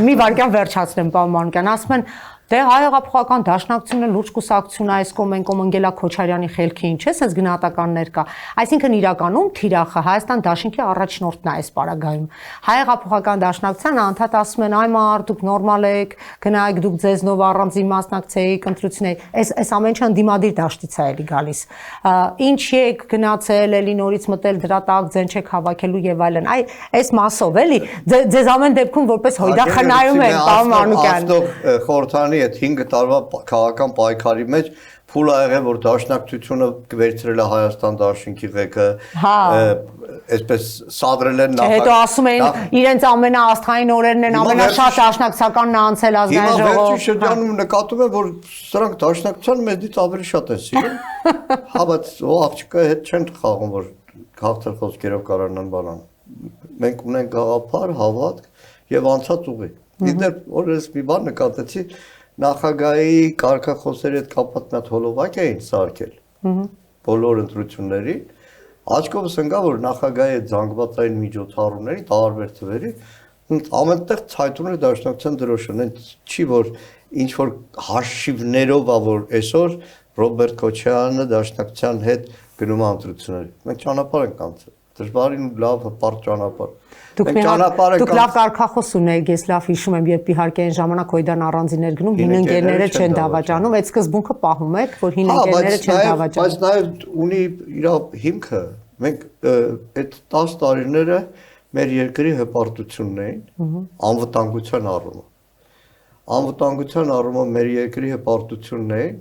Speaker 2: մի վարքյան վերջացնեմ, պարոն Մանուկյան, ասում են դե հայ հեղափոխական դաշնակցությունը լուրջ կուսակցություն է, այս կոմեն Ընգելա Քոչարյանի խելքին, չէ՞, sense գնահատականներ կա։ Այսինքն իրականում թիրախը Հայաստան դաշինքի առաջնորդն է այս պարագայում։ Հայ հեղափոխական դաշնակցությանը անդադ ասում են այ մար դուք նորմալ եք, գնայեք դուք ձեզնով առանձին մասնակցեիք ընտրությունների։ Այս ամեն ինչը ընդդիմադիր դաշտից է էլի գալիս։ Ինչ եք գնացել, էլի նորից մտել դրա տակ, ձեն չեք հավաքելու եւ այլն։ Այ այս մասով էլի ձեզ ամեն դեպքում որպես հոյդա խնայում են, պարոն Մանուկյան։
Speaker 3: Խորհրդանի այդ 5 տարվա քաղաքական պայքարի մեջ փուլ ա եղել, որ դաշնակցությունը վերցրել է Հայաստան դաշինքի ղեկը, այսպես սադրել են նախ։
Speaker 2: Հետո ասում էին իրենց ամենաաստղային օրերն են, ամենաշատ դաշնակցականն է անցել ազգային ժողով։
Speaker 3: Հիմա վերջին շրջանում նկատում եմ, որ սրանք դաշնակցության մեզից ավելի շատ են սիրում։ Հա, բայց աղջիկը հետ չեն խաղում, որ քաղցր խոսքերով կարողանան բանան։ Մենք ունենք գաղափար, հավատք եւ անցած ուղի։ Իդեպ օրս մի բան նկատեցի, նախագահի կարգախոսերի հետ կապված մի հատ հոլովակ էին սարքել։ Բոլոր ընտրություններին աչքովս ընկա, որ նախագահի այդ զանգվածային միջոցառումների տարբեր թվերի ամենտեղ ցայտուներ դաշնակցության դրոշն են, չի որ ինչ որ հաշիվներով ա որ այսօր Ռոբերտ Քոչարյանը դաշնակցության հետ գնում է ընտրությունների։ Մենք ճանապարհ ենք անցել։ Դժվարին լավ հպարտ ճանապարհ։
Speaker 2: Դուք լավ կարգախոս ունեիք, ես լավ հիշում եմ, երբ իհարկե այն ժամանակ հոյդան առանձիներ գնում, հին ընկերները չեն դավաճանում, այդ սկզբունքը պահում եք, որ հին ընկերները չեն դավաճանում։
Speaker 3: Բայց նաև ունի իր հիմքը, մենք այդ 10 տարիները մեր երկրի հպարտությունն էին, անվտանգության առումով։ Անվտանգության առումով մեր երկրի հպարտությունն էին,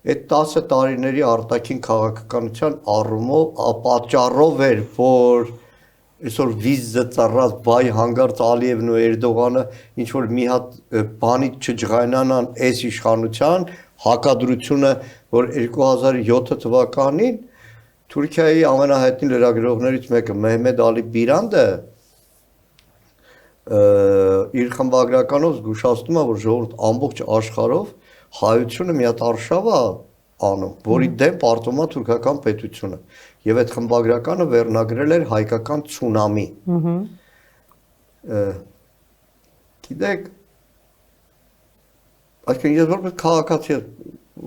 Speaker 3: այդ 10 տարիների արտաքին քաղաքականության առումով պատճառով էր, որ այսօր վիզը ծառած բայ հանգարց Ալիևն ու Էրդողանը ինչ որ մի հատ բանից չջղայնանան այս իշխանության հակադրությունը, որ 2007 թվականին Թուրքիայի ամենահայտնի լրագրողներից մեկը Մեհմեդ Ալի Բիրանդը իր խմբագրականով զգուշացնում է, որ ժողովուրդ ամբողջ աշխարհով հայությունը մի հատ արշավ է անում, որի դեմ պարտվում է թուրքական պետությունը։ Եվ այդ խմբագրականը վերնագրել էր հայկական ցունամի։ Գիտեք, այսինքն ես որպես քաղաքացի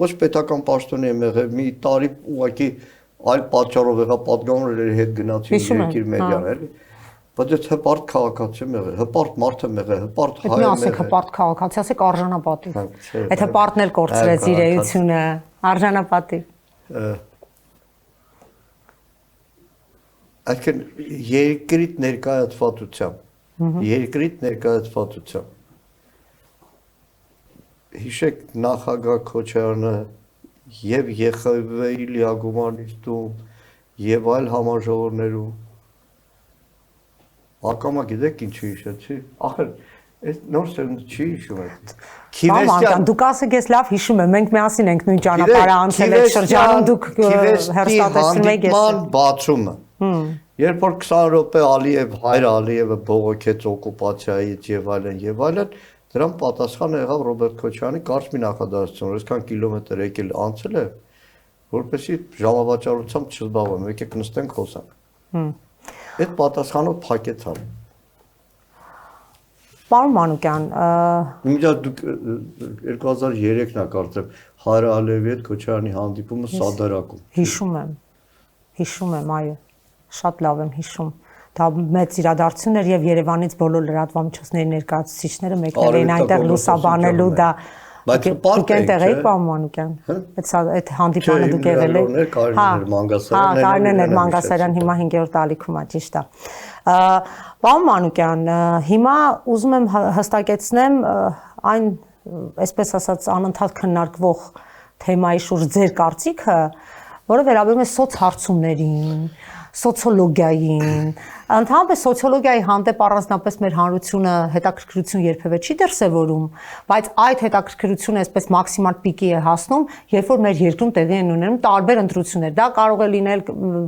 Speaker 3: ոչ պետական պաշտոնի եմ եղել, մի տարի ուղղակի այլ պատճառով եղա պատգամավորների հետ գնացի երկիր մեդիան, էլի։ Բայց ես հպարտ քաղաքացի եմ եղել, հպարտ մարդ եմ եղել, հպարտ հայ եմ եղել։ Այդ մի ասեք
Speaker 2: հպարտ քաղաքացի, ասեք արժանապատիվ։ Այդ հպարտն էլ կորցրեց իր էությունը, արժանապատիվ։
Speaker 3: Այսինքն երկրիտ ներկայացվածությամբ հիշեք նախագահ Քոչարյանը եւ ԵԽՎ-ի լիագումարիստում եւ այլ համաժողովներում ակամա գիտեք ինչի հիշեցի ախր այս նոր սերունդը չի հիշում այդ
Speaker 2: Քիվեստյան դուք ասեք ես լավ հիշում եմ մենք միասին ենք նույն ճանապարհը անցել այդ շրջանում դուք հերոստատեսում եք ես
Speaker 3: բացումը երբ որ 20 րոպե Ալիև հայր Ալիևը բողոքեց օկուպացիայից եւ այլն դրան պատասխանը եղավ Ռոբերտ Քոչարյանի կարճ մի նախադասություն այսքան կիլոմետր եկել անցել է որպեսզի ժամավաճառությամբ չզբաղվեմ եկեք նստենք խոսանք այդ պատասխանով փակեց ալ
Speaker 2: Պարոն Մանուկյան
Speaker 3: Իմիջիատ դուք 2003-ն ա կարծեմ Հայր Ալիևի հետ Քոչարյանի հանդիպումը Սադարակում
Speaker 2: Հիշում եմ այո շատ լավ եմ հիշում դա մեծ իրադարձություն էր եւ Երևանից բոլոր լրատվամիջոցների ներկայացուցիչները մեկնել էին այնտեղ լուսաբանելու դա
Speaker 3: բայց
Speaker 2: դուք այնտեղ եք պարոն Մանուկյան այդ հանդիպանը դուք եղել եք Կարինեն Մանգասարյան հիմա 5-րդ ալիքում է ճիշտ է պարոն Մանուկյան հիմա ուզում եմ հստակեցնեմ այն այսպես ասած անընդհատ քննարկվող թեմայի շուրջ ձեր կարծիքը որը վերաբերում է սոցհարցումներին սոցիոլոգիային, ընդհանրապես սոցիոլոգիայի հանդեպ առանձնապես մեր հանրությունը հետաքրքրություն երբևէ չի դրսևորում, բայց այդ հետաքրքրությունը այսպես մաքսիմալ պիկի է հասնում, երբ որ մեր երկրում տեղի են ունենում տարբեր ընտրություններ։ Դա կարող է լինել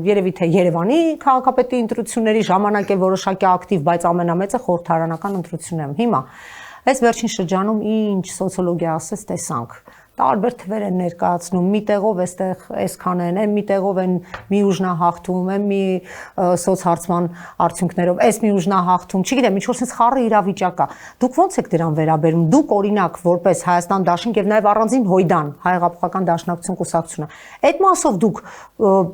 Speaker 2: երևի թե Երևանի քաղաքապետի ընտրությունների ժամանակ է որոշակի ակտիվ, բայց ամենամեծը խորհրդարանական ընտրություններում։ Հիմա այս վերջին շրջանում ինչ սոցիոլոգիա ասես տեսանք, տարբեր թվեր են ներկայացնում, մի տեղով էստեղ այսքան են, մի տեղով են մի ուժնահաղթում, մի սոցհարցման արդյունքներով, այս մի ուժնահաղթում, չգիտեմ, ինչ որ sense խառը իրավիճակ է։ Դուք ո՞նց եք դրան վերաբերում։ Դուք օրինակ որպես Հայաստան Դաշինք եւ նաեւ առանձին Հույդան, Հայ-Հեղափոխական Դաշնակցություն կուսակցությունը, այդ մասով դուք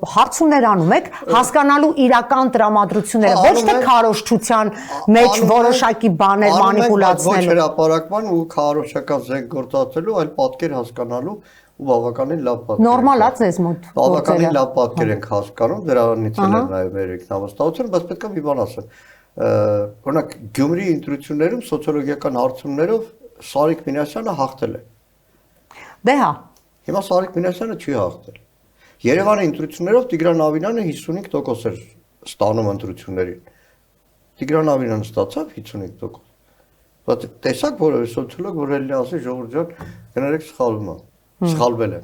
Speaker 2: հարցումներ անում եք հասկանալու իրական տրամադրությունները, ոչ թե քարոզչության մեջ որոշակի բաներ մանիպուլացնելու։
Speaker 3: Ոչ հրապարակման ու քարոզչական զենք գործածելու, այլ պատկեր հասկանալու ու բավականին լավ պատկեր։
Speaker 2: Նորմալ է ձեզ մոտ։
Speaker 3: Բավականին լավ պատկեր ենք հասկանում, դրանից էլ է նաև մեր ինքնավստահությունը, բայց պետք է մի բան ասեմ։ Օրինակ Գյումրի ընտրություններում սոցիոլոգիական հարցումներով Սարիկ Մինասյանը հաղթել է։
Speaker 2: Դե հա։
Speaker 3: Հիմա Սարիկ Մինասյանը չի հաղթել։ Երևանի ընտրություններով Տիգրան Ավինյանը 55% էր ստանում ընտրություններին։ Տիգրան Ավինյանը ստացավ 55%։ Բայց տեսակ որևէ սոցիոլոգ որ ելնի ասի ժողովուրդ ջան, գներեք սխալվում է։ Սխալվել է։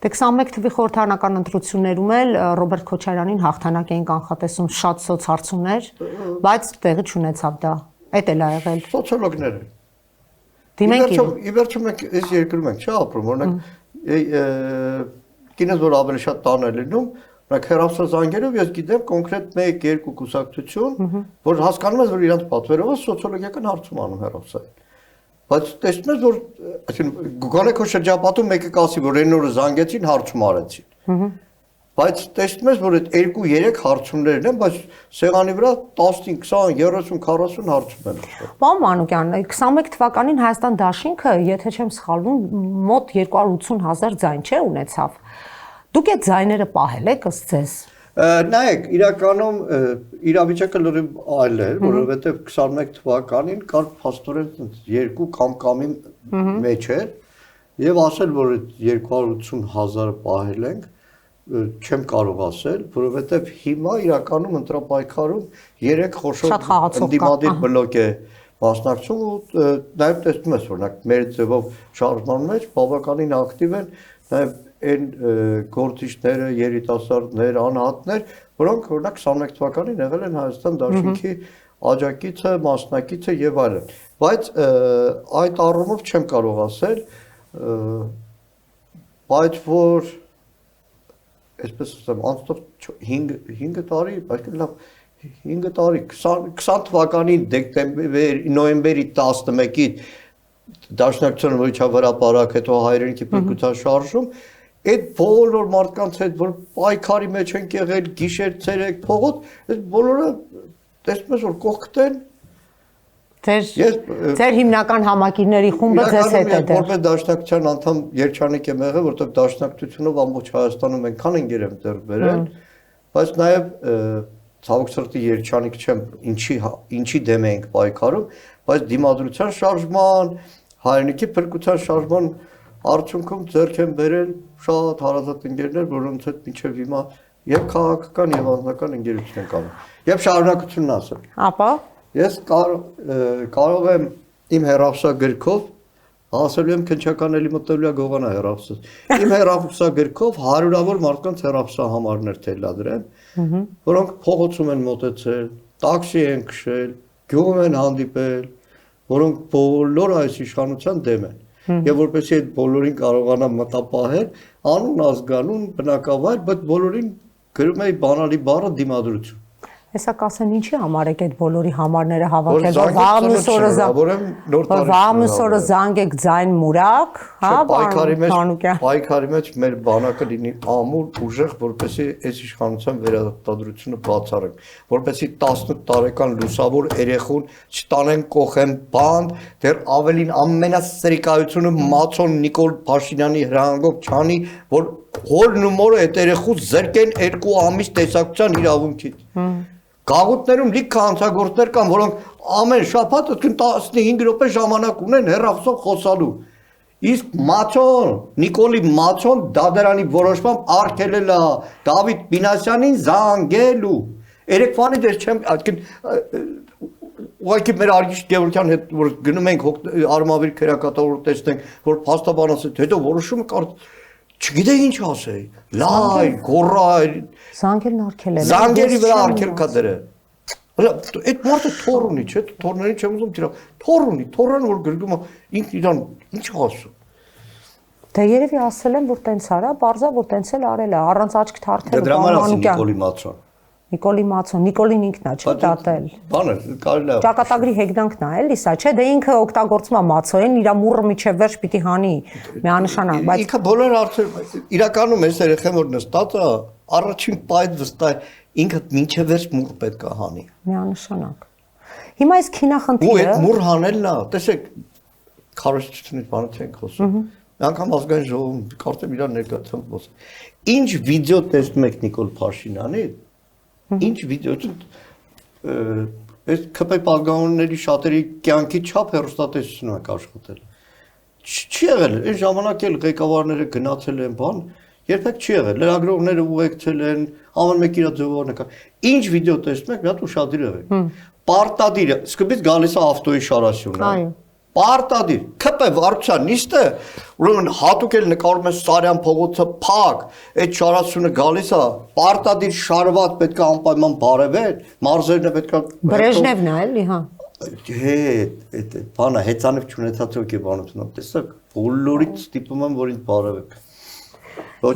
Speaker 2: Դե 21 թվականի խորհրդարանական ընտրություններում էլ Ռոբերտ Քոչարյանին հաղթանակ էին կանխատեսում շատ սոցհարցումներ, բայց տեղի չունեցավ դա։ Էդ էլ ա եղել։
Speaker 3: Սոցիոլոգները։
Speaker 2: Դիմենք
Speaker 3: ի վերջո մենք այս երկրում ենք, չէ՞ ապրում, օրինակ կինոս որ ավելի շատ տան է լինում, օրինակ հեռախոսազանգերով ես գիտեմ կոնկրետ 1-2 կուսակցություն, որ հասկանում ես որ իրանց պատվերով է սոցիոլոգիական հարցում անում հեռախոսային։ Բայց տեսնում ես որ այսինքն գոնե քո շրջապատում մեկը կասի որ այն օրը զանգեցին հարցում արեցին։ Բայց տեսնում ես որ այդ 2-3 հարցումներն են, բայց սեղանի վրա 15, 20, 30, 40 հարցում են։
Speaker 2: Պարոն Մանուկյան, 21 թվականին Հայաստան Դաշինքը, եթե չեմ սխալվում, մոտ 280,000 ձայն չէ ունեցավ։ Դուք այդ ձայները պահել եք ըստ ձեզ։
Speaker 3: Նայեք, իրականում իրավիճակը լրիվ այլ էր, որովհետև 21 թվականին կար փաստորեն 2 կամ-կամի մեջ էր, եւ ասել, որ այդ 280,000-ը պահել ենք, չեմ կարող ասել, որովհետև հիմա իրականում ընտրապայքարում 3 խոշոր ընդդիմադիր բլոկ է մասնակցում ու նաև տեսնում ես, օրինակ մեր ձևով շարժման մեջ բավականին ակտիվ են նաև այն գործիչները, երիտասարդներ, անհատներ, որոնք օրինակ 21 թվականին եղել են Հայաստան Դաշինքի աջակիցը, մասնակիցը եւ այլն։ Բայց այդ առումով չեմ կարող ասել, բայց որ այսպես ասեմ, անցնող 5 տարի, այսինքն լավ 5 տարի 20 թվականի դեկտեմբեր, նոյեմբերի 11-ից Դաշնակցությունը վիճավարապարակ, հետո հայրենիքի փրկության շարժում, այդ բոլոր մարդկանց հետ, որ պայքարի մեջ են եղել, գիշեր, ցերեկ, փողոց, այդ բոլորը տեսնում ես որ կողքդ են։
Speaker 2: Ձեր հիմնական համակիրների խումբը ձեզ հետ է դեռ։
Speaker 3: Որպես Դաշնակցության անդամ երջանիկ եմ եղել, որովհետև Դաշնակցությունով ամբողջ Հայաստանում այնքան են գերեմ դեռ բերել, բայց նաև ցավոք սրտի երջանիկ չեմ, ինչի դեմ ենք պայքարում, բայց դիմադրության շարժման, հայրենիքի փրկության շարժման արդյունքում ձեռք են բերել շատ հարազատ ընկերներ, որոնց հետ մինչև հիմա եւ քաղաքական եւ անձնական ընկերություն են անում։ Եվ շարունակությունն ասեմ։
Speaker 2: Ապա
Speaker 3: Ես կարող եմ իմ հեռախոսագրքով ասելու եմ քնչական էլի մտելու է գողանա հեռախոսը։ Իմ հեռախոսագրքով հարյուրավոր մարդկանց հեռախոսահամարներ թելադրեմ, որոնք փողոցում են մոտեցել, տաքսի են քշել, գյուղում են հանդիպել, որոնք բոլոր այս իշխանության դեմ են։ Եվ որպեսզի այդ բոլորին կարողանամ մտապահել, անուն, ազգանուն, բնակավայր, բայց բոլորին գրում էի բանալի բառը դիմադրություն։
Speaker 2: Հեսա կասեն ինչի համար եք այդ բոլորի համարները հավաքել, որ վաղամիսօրը զանգեք ձայն մուրակ, հա,
Speaker 3: պայքարի մեջ մեր բանակը լինի ամուր, ուժեղ, որպեսզի այս իշխանության վերարտադրությունը բացառենք, որպեսզի 18 տարեկան լուսավոր երեխուն չտանեն կողեն բանդ, դեռ ավելին ամենասրիկայությունը Մացոն Նիկոլ Փաշինյանի հրահանգով չանի, որ հորն ու մորը այդ երեխուց զրկեն 2 ամիս տեսակցության իրավունքից։ Գաղութներում լիքը հանցագործներ կան, որոնք ամեն շաբաթ 15 րոպե ժամանակ ունեն հեռախոսով խոսալու։ Իսկ Մացոն, Նիկոլի Մացոն դադարանի որոշմամբ արգելել է Դավիթ Մինասյանին զանգելու։ Երեկվանի դեր չեմ, ուղղակի մեր Արգիշ Գևորգյան հետ որ գնում ենք Արմավիր քերակատարորը տեսնենք, որ փաստաբանացը հետո որոշումը չգիտեի ինչ ասեի։ Լայ, գոռայ,
Speaker 2: Զանգելն արգելել է։
Speaker 3: զանգերի վրա արգել կա դրել։ Այդ մարդը թոր ունի, չէ՞, թորներին չեմ ուզում դրա։ Թոր ունի, թորան որ գրգում է ինքն իրան ինչ ասում։
Speaker 2: Դե երևի ասել եմ որ տենց արա, բարձա որ տենց էլ արել է, առանց աչք թարթելու
Speaker 3: Դրա համար ասի Նիկոլի Մացոն։
Speaker 2: Նիկոլի Մացոն, Նիկոլին ինքն է, չէ՞ դատել։
Speaker 3: Բանը կարելի է։
Speaker 2: Ճակատագրի հեգնանքն է, էլի սա, չէ՞, դե ինքը օգտագործում է Մացոյին, իր մուրը միջև վերջ պիտի հանի, միանշանակ, բայց
Speaker 3: ինքը բոլոր արդյոք իրականում այս երեխան որ նստած է, առաջին պայդ վստահ ինքը միջև վերջ մուր պետք է հանի։
Speaker 2: միանշանակ։ Հիմա այս
Speaker 3: Ու
Speaker 2: քինախնդիրը
Speaker 3: այդ մուր հանելն է, տեսեք, քարոզչությունից բանը չենք խոսում։ Անկամ ազգային ժողովում կարծեմ իրար ներկայացում խոսում։ Ինչ վիդեո տեսնում եք Նիկոլ Փաշինյանի, ինչ վիդեո այս ԿՊ պատգամավորների շատերի կյանքի չափ հեռուստատեսություն եք աշխատել։ Չի եղել, այն ժամանակ էլ ղեկավարները գնացել են բան, երբեք չի եղել, լրագրողները ուղեկցել են, ամեն մեկ իր ձևով նկար։ Ինչ վիդեո տեսնում եք, մի հատ ուշադիր եղեք։ Պարտադիր, սկզբից գալիս է ավտոյի շարասյունը։
Speaker 2: Այո։
Speaker 3: Պարտադիր, ԿՊ վարչության նիստը, ուրեմն հատուկ էլ նկարում է Սարյան փողոցը փակ, այդ շարասյունը գալիս է, պարտադիր շարված պետք է անպայման բարևել, մարզերն է պետք է
Speaker 2: Բրեժնևն է, էլի, հա։
Speaker 3: այդ բանը հեծանիվ չունեցած հոգեբանությունը, տեսակ, բոլորից ստիպում եմ, որ ինձ բարևեք։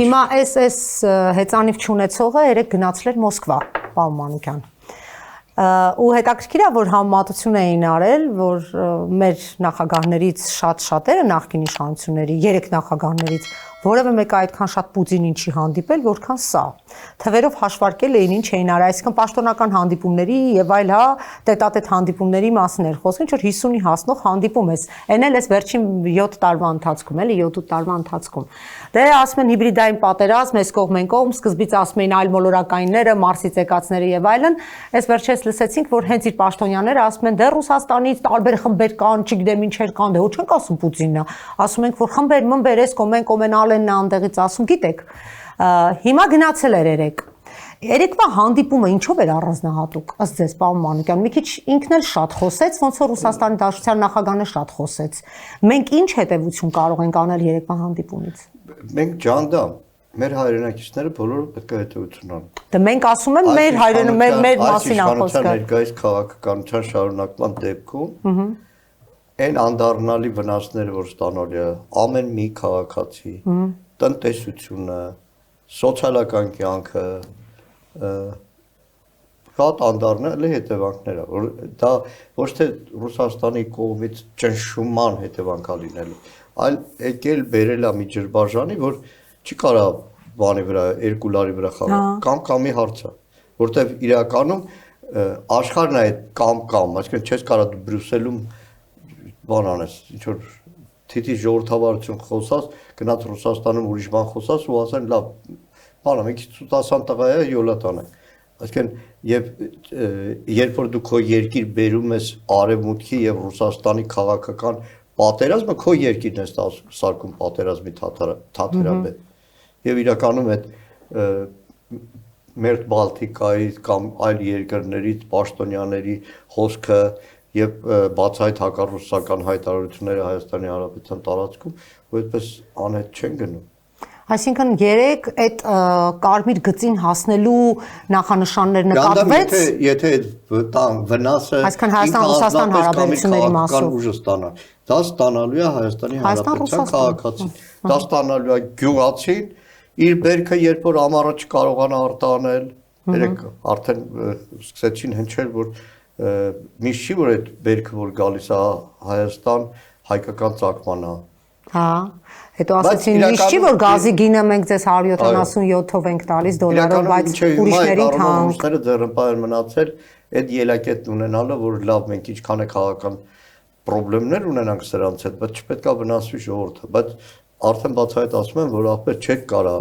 Speaker 2: Հիմա այս հեծանիվ չունեցողը երեք գնացել էր Մոսկվա, պարոն Մանուկյան։ Ու հետաքրքիր է որ համեմատություն էին արել, որ մեր նախագահներից շատերը նախկին իշխանությունների 3 նախագահներից որևէ մեկը այդքան շատ Պուտինին չի հանդիպել, որքան սա։ Թվերով հաշվարկել էին ինչ էին արել, այսինքն պաշտոնական հանդիպումների եւ այլ հա տետատետ հանդիպումների մասին էր խոսքը, ինչ որ 50-ի հասնող հանդիպում էս։ Էն էլ էս վերջին 7 տարվա ընթացքում, էլի 7 տարվա ընթացքում։ Դե ասում են հիբրիդային պատերազմ, այս կողմեն կողմ, սկզբից ասում էին այլ մոլորակայինները, Մարսից եկածները եւ այլն, այս վերջերս լսեցինք, որ հենց իր պաշտոնյաները ասում են դե Ռուսաստանից տարբեր խմբեր կան, չգիտեմ ինչեր կան, դե ոչ չենք ասում Պուտինն է, ասում ենք որ խմբեր, այս կոմենալ են այնտեղից ասում, գիտեք, հիմա գնացել էր երեք։ Երեկվա հանդիպումը ինչով էր առանձնահատուկ, ըստ ձեզ, պարոն Մանուկյան, մի քիչ ինքն էլ շատ խոսեց, ոնց որ Ռուսաստանի Դաշնության նախագահը շատ խոսեց։ Մենք ինչ հետևություն կարող ենք անել երեկվա հանդիպումից։
Speaker 3: Մենք ջանդամ, մեր հայրենակիցները բոլորը պետք է հետևություն անեն։
Speaker 2: Դե մենք ասում ենք մեր մասին խոսքը։
Speaker 3: Ներկայիս քաղաքականության շարունակման դեպքում այն անդառնալի վնասները, որ ստանալի է ամեն մի քաղաքացի, տնտեսությունը, սոցիալական կյանքը, շատ անդառնալի հետևանքներ է, որ դա ոչ թե Ռուսաստանի կողմից ճնշման հետևանք է լինելու, այլ եկել բերել է մի ջրբաժանի, որ չի կարա բանի վրա, երկու լարի վրա խաղալ, կամի հարց է, որտեվ իրականում աշխարհն է այդ կամ, այսինքն չես կարա դու Բրյուսելում բան անես, ինչ որ թիթի ժողովրդավարություն խոսած, գնաց Ռուսաստանում ուրիշ բան խոսած ու ասեն լավ, բանը մի քիչ ցուցասան տղա է, յոլա տանենք։ Այսինքն երբ որ դու քո երկիր բերում ես արևմուտքի եւ Ռուսաստանի քաղաքական պատերազմը, քո երկիրն է սարկում պատերազմի թաթերաբեդ։ Եվ իրականում այդ մեր Բալտիկայից կամ այլ երկրներից պաշտոնյաների խոսքը եւ բացահայտ հակառուսական հայտարարությունները Հայաստանի Հանրապետության տարածքում ու այդպես անհետ չեն գնում։
Speaker 2: Այսինքն 3 այդ կարմիր գծին հասնելու նախանշաններ նկատվեց։
Speaker 3: Եթե այդ վնասը
Speaker 2: այսինքն Հայաստան-Ռուսաստան հարաբերությունների մասով
Speaker 3: ուժը ստանա, դա ստանալու է Հայաստանի Հանրապետության քաղաքացին, դա ստանալու է գյուղացին, իր բերքը երբ որ ամառը չկարողանա արտահանել, երեք արդեն սկսեցին հնչել, որ միշտ չի որ այդ բերքը որ գալիս է Հայաստան հայկական ցակման է։
Speaker 2: Հա, հետո ասեցին միշտ չի որ գազի գինը մենք ձեզ 177-ով ենք տալիս դոլարով, բայց ուրիշներին թանկ։
Speaker 3: Ռուսները ձեռնպահ մնացել այդ ելակետն ունենալը, որ լավ մենք ինչքան է քաղաքական խնդիրներ ունենանք սրանց հետ, բայց չպետք է վնասվի ժողովուրդը, բայց արդեն բացահայտ ասում են, որ ապեր չեք կարա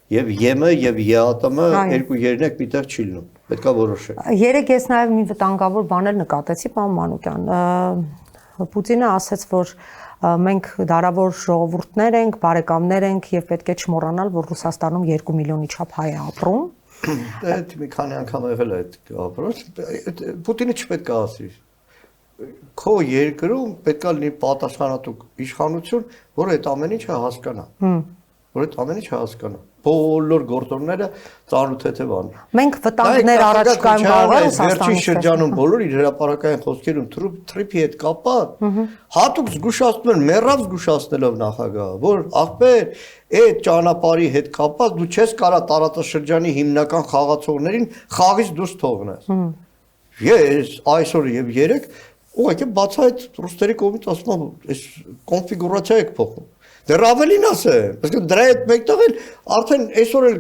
Speaker 3: եւ ԵՄ եւ ԵԱՏՄ երկու երնեք միտեղ չի լինում։ Պետք է որոշել։
Speaker 2: Երեք ես նաեւ մի վտանգավոր բան էլ նկատեցի, պարոն Մանուկյան։ Պուտինը ասաց, որ մենք դարավոր ժողովուրդներ ենք, բարեկամներ ենք եւ պետք է չմոռանալ, որ Ռուսաստանում 2 միլիոնի չափ հայ է ապրում։
Speaker 3: Այդ մի քանի անգամ եղել է այդ ապրոց, Պուտինը չպետք է ասի։ Քո երկրում պետք է լինի պատասխանատու իշխանություն, որը այդ ամեն ինչը հասկանա։ Որ այդ ամեն ինչը հասկանա։ Բոլոր գործոնները ծանոթ անի։
Speaker 2: Մենք վտանգներ առաջկայում կարող ենք
Speaker 3: Ռուսաստանի շրջանում բոլոր իր հրապարակային խոսքերում թրիփի հետ կապած հատուկ զգուշացնում են, մեռավ զգուշացնելով նախագահը, որ ախպեր այդ ճանապարհի հետ կապած դու չես կարա տարածաշրջանի հիմնական խաղացողներին խաղից դուրս թողնես։ Ես այսօր եւ երեք ուղղակի բացայտ ռուսների կողմից ասում եմ, այս կոնֆիգուրացիա եք փոխում։ Դեռ ավելին ասեմ, parce դրա հետ մեկտեղ էլ արդեն այսօր էլ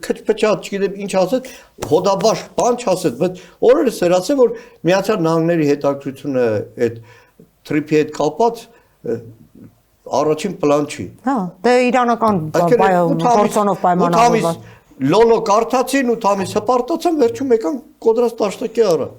Speaker 3: քչփչած, չգիտեմ ինչ ասեց, հոդաբաշ բան չասեց, բայց օրերս հրացե որ Միացյալ Նահանգների հետաքրությունը այդ թրիփի հետ կապած առաջին պլան չի։
Speaker 2: Հա, դե իրանական գործոնով պայմանավորված։
Speaker 3: Լոլո կարդացին 8 ամիս հպարտացան, վերջում եկան կոդրած տաշտակի արա։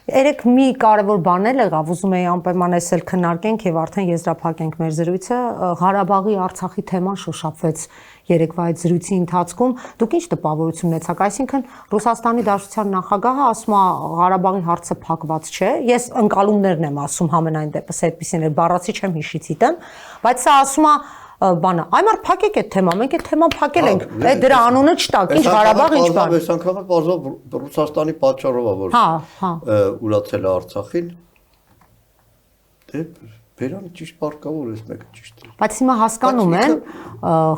Speaker 2: Երեք մի կարևոր բան էլ եղավ, ուզում եի անպայման էս էլ քննարկենք եւ արդեն եզրափակենք մեր զրույցը, Ղարաբաղի Արցախի թեման շոշափվեց երեկվա այդ զրույցի ընթացքում։ Դուք ինչ տպավորություն ունեցաք, այսինքն Ռուսաստանի Դաշնության նախագահը ասում է Ղարաբաղի հարցը փակված չէ, ես ընկալումներն եմ ասում համենայն դեպս այդպեսին էլ բառացի չեմ հիշից իտեմ, բայց սա ասում է բանը, այմար փակեք այդ թեման, մենք այդ թեման փակել ենք, այդ դրա անունը չտակ, ինչ Ղարաբաղ, ինչ բան։
Speaker 3: Այս անգամը բարձր Ռուսաստանի պատճառով է, որ ուրացել է Արցախին։ Դե բերան ճիշտ բարգավոր էս մեկը ճիշտ է։
Speaker 2: Բայց հիմա հասկանում են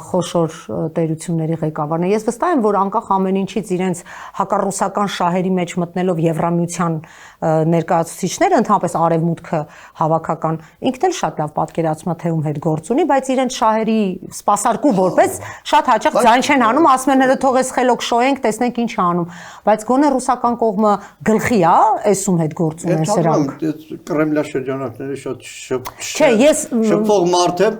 Speaker 2: խոշոր տերությունների ղեկավարները։ Ես վստահ եմ, որ անկախ ամեն ինչից իրենց հակառուսական շահերի մեջ մտնելով Եվրամիության ներկայացուցիչները, ընդհանրապես արևմուտքը հավաքական, ինքն էլ շատ լավ պատկերացում է, թե ում հետ գործ ունի, բայց իրենց շահերի սպասարկու որպես շատ հաճախ ձայն չեն հանում, ասում են հələ թող էս խելոք շոյենք, տեսնենք ինչ է անում։ Բայց գոնե ռուսական կողմը գլխի է, էս ում հետ գործ ունեն սրանք։
Speaker 3: Կրեմլյա շրջանակները շատ
Speaker 2: Չէ, ես
Speaker 3: շփող մարդ եմ,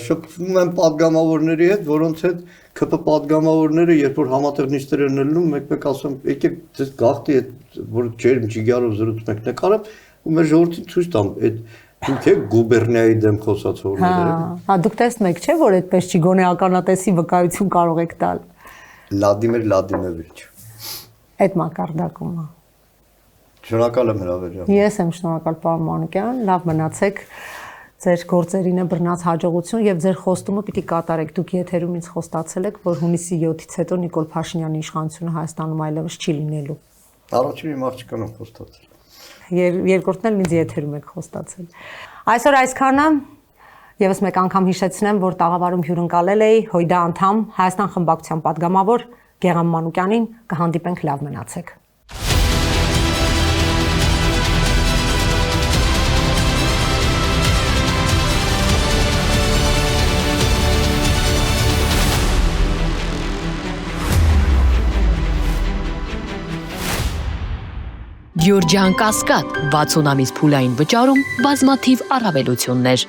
Speaker 3: շփվում եմ падգամավորների հետ, որոնց հետ ԿՊ падգամավորները, երբ որ համատեղնիչներ են ելնում, մեկ-մեկ ասում, եկեք դες գախտի հետ, որ ջերմ ջիգարով զրուցում եք նկարեմ, ու մեր ժողովրդին ցույց տամ, այդ դուք եք գուբերնիայի դեմ խոսացողները։
Speaker 2: Հա, դուք տեսնում եք, չէ, որ այդպես չի գոնե ականատեսի վկայություն կարող եք տալ։
Speaker 3: Վլադիմիր Վլադիմիրովիչ։
Speaker 2: Այդ մակարդակում է։
Speaker 3: Շնորհակալ եմ հրավերին։
Speaker 2: Ես եմ շնորհակալ պարոն Մանուկյան, լավ մնացեք, ձեր գործերին է բռնած հաջողություն եւ ձեր խոստումը պիտի կատարեք։ Դուք եթերում ինձ խոստացել եք, որ հունիսի 7-ից հետո Նիկոլ Փաշինյանի իշխանությունը Հայաստանում այլևս չի լինելու։
Speaker 3: Առաջին իմ աղջկան եմ խոստացել։
Speaker 2: Երկրորդն էլ ինձ եթերում եք խոստացել։ Այսօր այսքանը եւս մեկ անգամ հիշեցնեմ, որ տաղավարում հյուրընկալել էի Հույդա անդամ Հայաստան խմբակցության падգամավոր Գեգամ Մանուկյանին, կհանդիպենք, լավ մնացեք։
Speaker 1: Գյուրջան Կասկադ 60 ամիս փուլային վճարում բազմաթիվ առավելություններ